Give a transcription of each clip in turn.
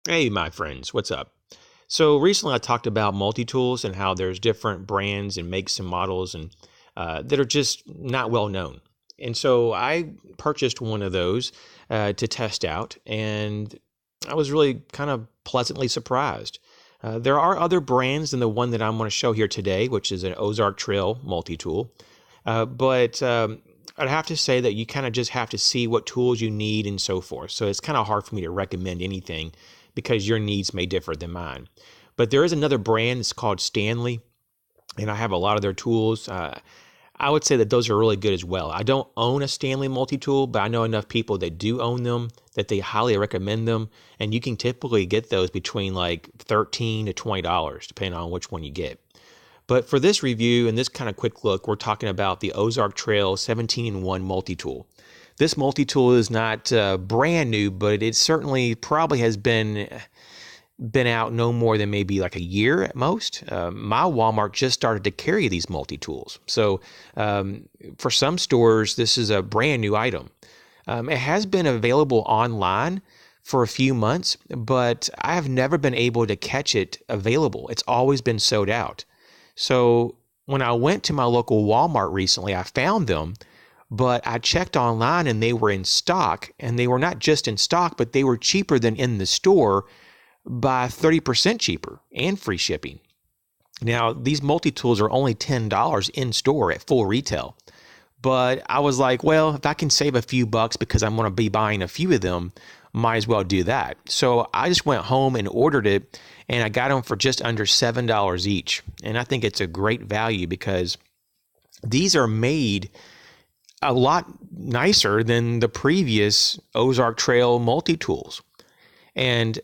Hey, my friends, what's up? So recently I talked about multi-tools and how there's different brands and makes and models and that are just not well known. And so I purchased one of those to test out, and I was really kind of pleasantly surprised. There are other brands than the one that I'm going to show here today, which is an Ozark Trail multi-tool. But I'd have to say that you kind of just have to see what tools you need and so forth. So it's kind of hard for me to recommend anything because your needs may differ than mine. But there is another brand. It's called Stanley, and I have a lot of their tools. I would say that those are really good as well. I don't own a Stanley multi-tool, but I know enough people that do own them that they highly recommend them. And you can typically get those between like $13 to $20, depending on which one you get. But for this review and this kind of quick look, we're talking about the Ozark Trail 17-in-1 multi-tool. This multi-tool is not brand new, but it certainly probably has been out no more than maybe like a year at most. My Walmart just started to carry these multi-tools. So for some stores, this is a brand new item. It has been available online for a few months, but I have never been able to catch it available. It's always been sold out. So when I went to my local Walmart recently, I found them, but I checked online and they were in stock, and they were not just in stock, but they were cheaper than in the store by 30% cheaper and free shipping. Now, these multi-tools are only $10 in store at full retail. But I was like, well, if I can save a few bucks because I'm going to be buying a few of them, might as well do that. So I just went home and ordered it, and I got them for just under $7 each. And I think it's a great value because these are made a lot nicer than the previous Ozark Trail multi-tools. And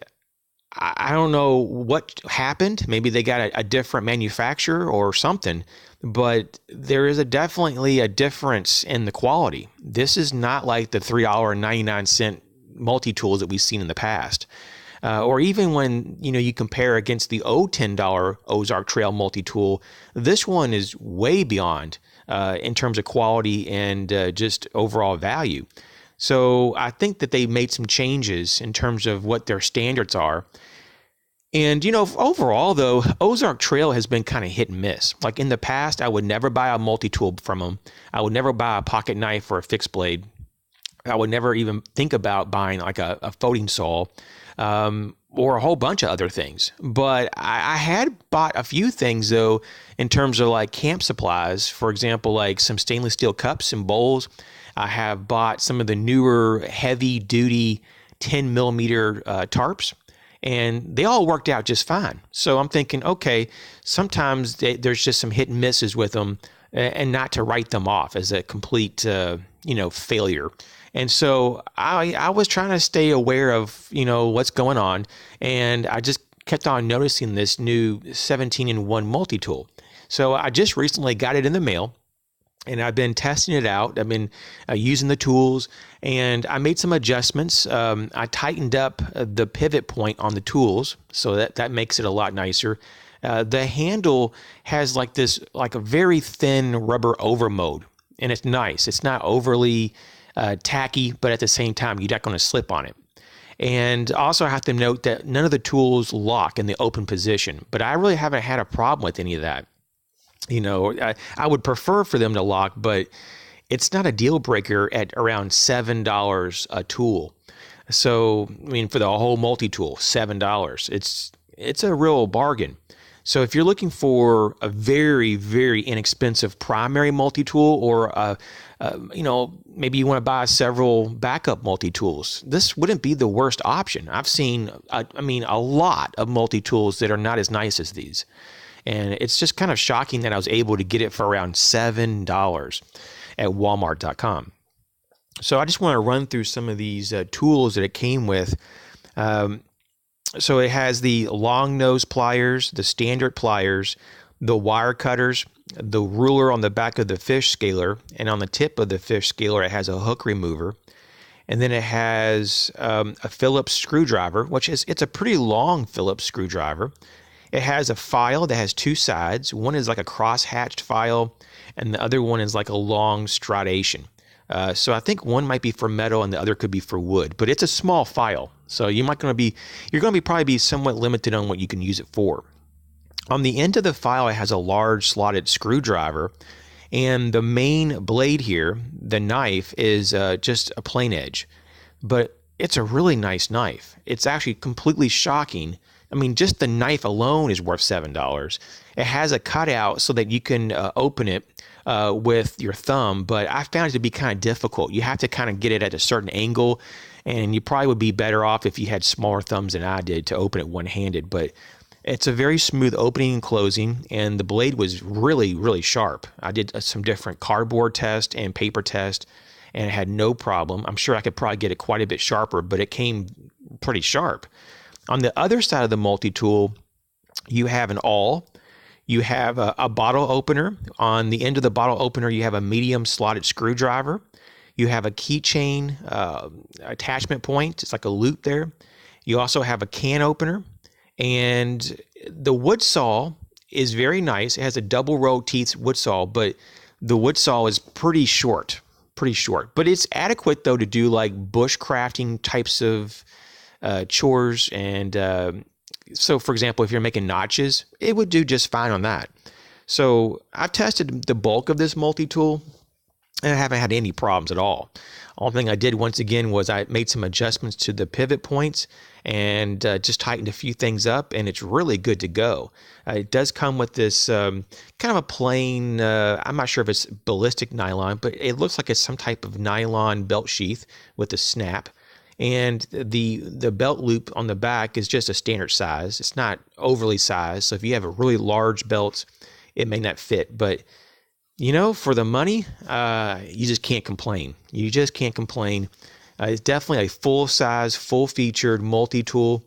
I don't know what happened. Maybe they got a different manufacturer or something, but there is definitely a difference in the quality. This is not like the $3.99 multi-tools that we've seen in the past. Or even when you compare against the old $10 Ozark Trail multi-tool, this one is way beyond in terms of quality and just overall value. So I think that they made some changes in terms of what their standards are. And, overall, though, Ozark Trail has been kind of hit and miss. Like in the past, I would never buy a multi-tool from them. I would never buy a pocket knife or a fixed blade. I would never even think about buying like a folding saw or a whole bunch of other things. But I had bought a few things, though, in terms of like camp supplies. For example, like some stainless steel cups and bowls. I have bought some of the newer heavy duty 10 millimeter tarps, and they all worked out just fine. So I'm thinking, okay, sometimes there's just some hit and misses with them, and not to write them off as a complete, failure. And so I was trying to stay aware of, what's going on. And I just kept on noticing this new 17-in-1 multi-tool. So I just recently got it in the mail. And I've been testing it out. I've been using the tools, and I made some adjustments. I tightened up the pivot point on the tools, so that makes it a lot nicer. The handle has like a very thin rubber overmode, and it's nice. It's not overly tacky, but at the same time, you're not going to slip on it. And also I have to note that none of the tools lock in the open position, but I really haven't had a problem with any of that. I would prefer for them to lock, but it's not a deal breaker at around $7 a tool. So, for the whole multi-tool, $7. It's a real bargain. So if you're looking for a very, very inexpensive primary multi-tool, or maybe you want to buy several backup multi-tools, this wouldn't be the worst option. I've seen, a lot of multi-tools that are not as nice as these. And it's just kind of shocking that I was able to get it for around $7 at Walmart.com. So I just want to run through some of these tools that it came with. So it has the long nose pliers, the standard pliers, the wire cutters, the ruler on the back of the fish scaler, and on the tip of the fish scaler it has a hook remover. And then it has a Phillips screwdriver, it's a pretty long Phillips screwdriver. It has a file that has two sides. One is like a cross-hatched file, and the other one is like a long stridation. So I think one might be for metal and the other could be for wood, but it's a small file. So you're going to be probably be somewhat limited on what you can use it for. On the end of the file, it has a large slotted screwdriver, and the main blade here, the knife, is just a plain edge. But it's a really nice knife. It's actually completely shocking. I mean, just the knife alone is worth $7. It has a cutout so that you can open it with your thumb, but I found it to be kind of difficult. You have to kind of get it at a certain angle, and you probably would be better off if you had smaller thumbs than I did to open it one-handed. But it's a very smooth opening and closing, and the blade was really, really sharp. I did some different cardboard test and paper test, and it had no problem. I'm sure I could probably get it quite a bit sharper, but it came pretty sharp. On the other side of the multi-tool, you have an awl. You have a bottle opener. On the end of the bottle opener, you have a medium slotted screwdriver. You have a keychain attachment point. It's like a loop there. You also have a can opener. And the wood saw is very nice. It has a double row teeth wood saw, but the wood saw is pretty short. But it's adequate, though, to do like bushcrafting types of chores. And so, for example, if you're making notches, it would do just fine on that. So I've tested the bulk of this multi-tool, and I haven't had any problems at all. Only thing I did once again was I made some adjustments to the pivot points and just tightened a few things up, and it's really good to go. It does come with this kind of a plain, I'm not sure if it's ballistic nylon, but it looks like it's some type of nylon belt sheath with a snap. And the belt loop on the back is just a standard size. It's not overly sized, so if you have a really large belt, it may not fit. But for the money, you just can't complain. It's definitely a full-size, full-featured multi-tool.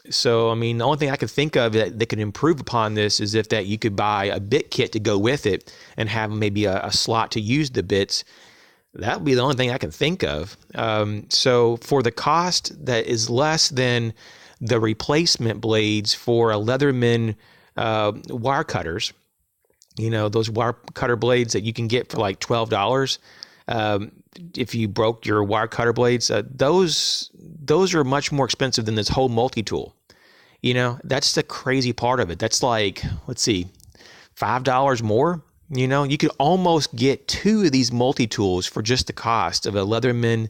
So, I mean, the only thing I could think of that could improve upon this is if that you could buy a bit kit to go with it and have maybe a slot to use the bits. That would be the only thing I can think of. So for the cost that is less than the replacement blades for a Leatherman wire cutters, those wire cutter blades that you can get for like $12. If you broke your wire cutter blades, those are much more expensive than this whole multi-tool. That's the crazy part of it. That's like, let's see, $5 more. You could almost get 2 of these multi-tools for just the cost of a Leatherman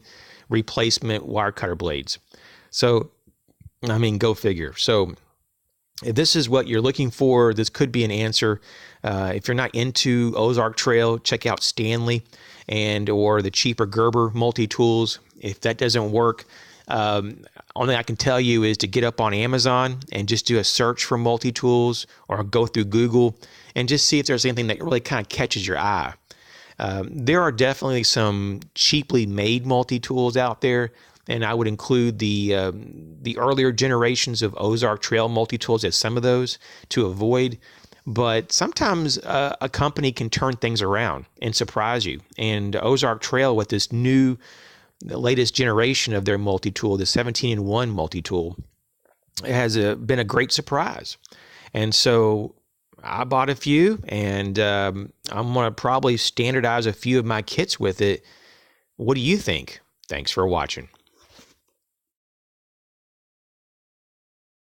replacement wire cutter blades. So, I mean, go figure. So if this is what you're looking for, this could be an answer. If you're not into Ozark Trail, check out Stanley or the cheaper Gerber multi-tools. If that doesn't work, only thing I can tell you is to get up on Amazon and just do a search for multi-tools or go through Google and just see if there's anything that really kind of catches your eye. There are definitely some cheaply made multi-tools out there, and I would include the earlier generations of Ozark Trail multi-tools as some of those to avoid. But sometimes a company can turn things around and surprise you. And Ozark Trail, with this the latest generation of their multi-tool, the 17-in-1 multi-tool, has been a great surprise. And so I bought a few, and I'm going to probably standardize a few of my kits with it. What do you think? Thanks for watching.